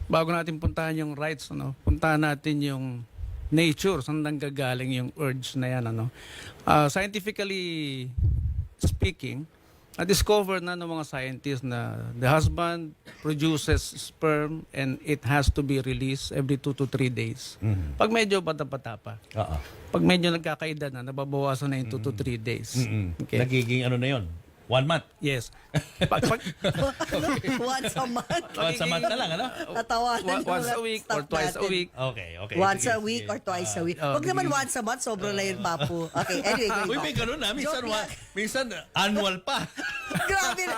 bago natin puntahan yung rights, puntahan natin yung nature, saan nanggagaling yung urge na yan. Scientifically speaking, na-discover na ng mga scientists na the husband produces sperm and it has to be released every 2 to 3 days. Pag medyo bata-bata pa. Pag medyo nagkakaedad na, nababawasan na yung 2 to 3 days. Okay. Nagiging ano na yun? 1 month? Yes. Once a month. Once a month na lang, ano? Tatawanan Once a week or twice a week. Okay. Once Sige, a week sige. or twice a week. Huwag naman once a month, sobrang na yun, Papu. Okay, anyway, going Uy, back. may ganun na. Minsan, Joke lang. minsan annual pa. Grabe na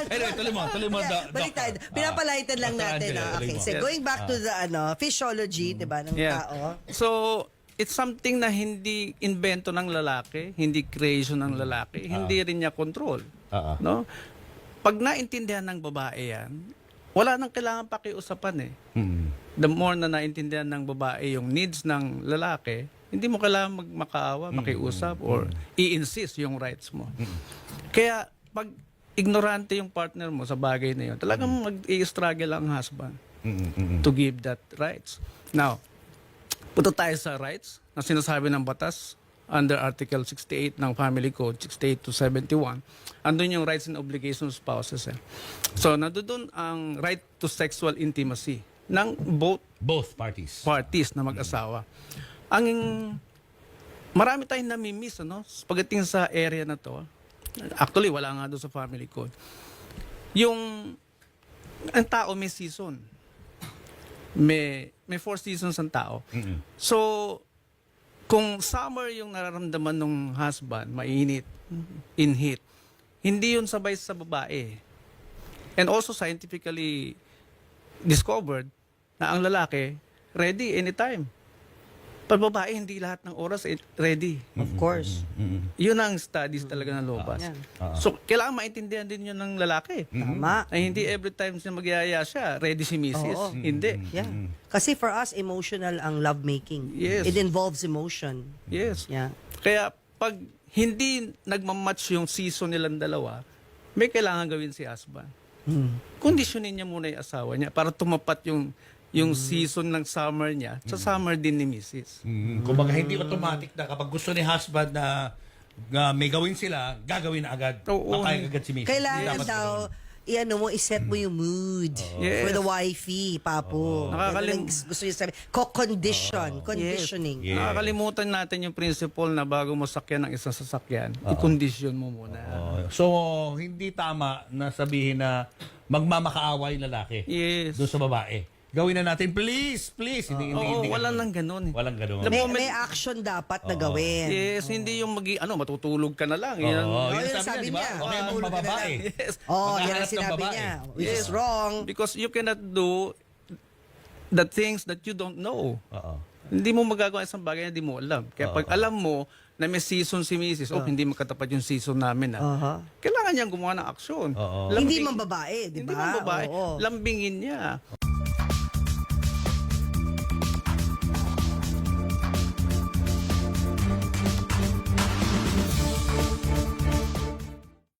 Anyway, tuloy mo, Doc. Balik tayo. Pinapalitan lang Dr. natin. Angela, Okay, tuloy mo. so going back to the physiology, diba, ng tao. So, it's something na hindi invento ng lalaki, hindi creation ng lalaki, hindi rin niya control. No? Pag naintindihan ng babae yan, wala nang kailangan pakiusapan eh. The more na naintindihan ng babae yung needs ng lalaki, hindi mo kailangan makaawa, makiusap, or i-insist yung rights mo. Kaya, pag ignorante yung partner mo sa bagay na yun, talagang mag-i-struggle ang husband to give that rights. Now, punta tayo sa rights na sinasabi ng batas under Article 68 ng Family Code, 68 to 71. Andun yung rights and obligations of spouses. So, nandun ang right to sexual intimacy ng both parties na mag-asawa. Ang marami tayong namimiss, pagdating sa area na to. Actually, wala nga doon sa Family Code. Ang tao may season. May 4 seasons ang tao. So, kung summer yung nararamdaman ng husband, mainit, in heat, hindi yun sabay sa babae. And also scientifically discovered na ang lalaki ready anytime. Pag babae, hindi lahat ng oras ready. Of course. Yun ang studies talaga ng lobas. So, kailangan maintindihan din yun ng lalaki. Tama. Ay hindi every time siya magyaya siya, ready si misis. Oo. Hindi. Yeah. Kasi for us, emotional ang lovemaking. Yes. It involves emotion. Yes. Yeah. Kaya pag hindi nagmamatch yung season nilang dalawa, may kailangan gawin si husband. Kondisyonin niya muna yung asawa niya para tumapat yung season ng summer niya sa summer din ni Mrs. Kumbaga, hindi automatic na kapag gusto ni husband na may gawin sila, gagawin na agad. Oo. Makaya agad si Mrs. Kailangan Dapat daw, iset mo yung mood Yes. for the wifey, Papo. Gusto niya sabi, conditioning. Yeah. Nakakalimutan natin yung principle na bago mo sakyan ng isang sasakyan, i-condition mo muna. So, hindi tama na sabihin na magmamakaawa yung lalaki Yes. doon sa babae. Gawin na natin, please. Hindi Wala ganun. nang ganun. Walang ganun. May action dapat na gawin. Yes, hindi yung matutulog ka na lang. Yan. Oo, Oh, yun yun ang sabi niya, di ba? niya. Okay ang Tulog ka na mababae. lang. Yes. Oh, yan Maghahanap ang ng sinabi babae. niya. Which is wrong. Because you cannot do the things that you don't know. Oo. Hindi mo magagawa isang bagay na hindi mo alam. Kaya pag alam mo na may season si Mrs. Hindi magkatapat yung season namin. Kailangan niyang gumawa ng aksyon. Oo. Hindi man babae, di ba? Hindi man babae. Oo. Lambingin niya.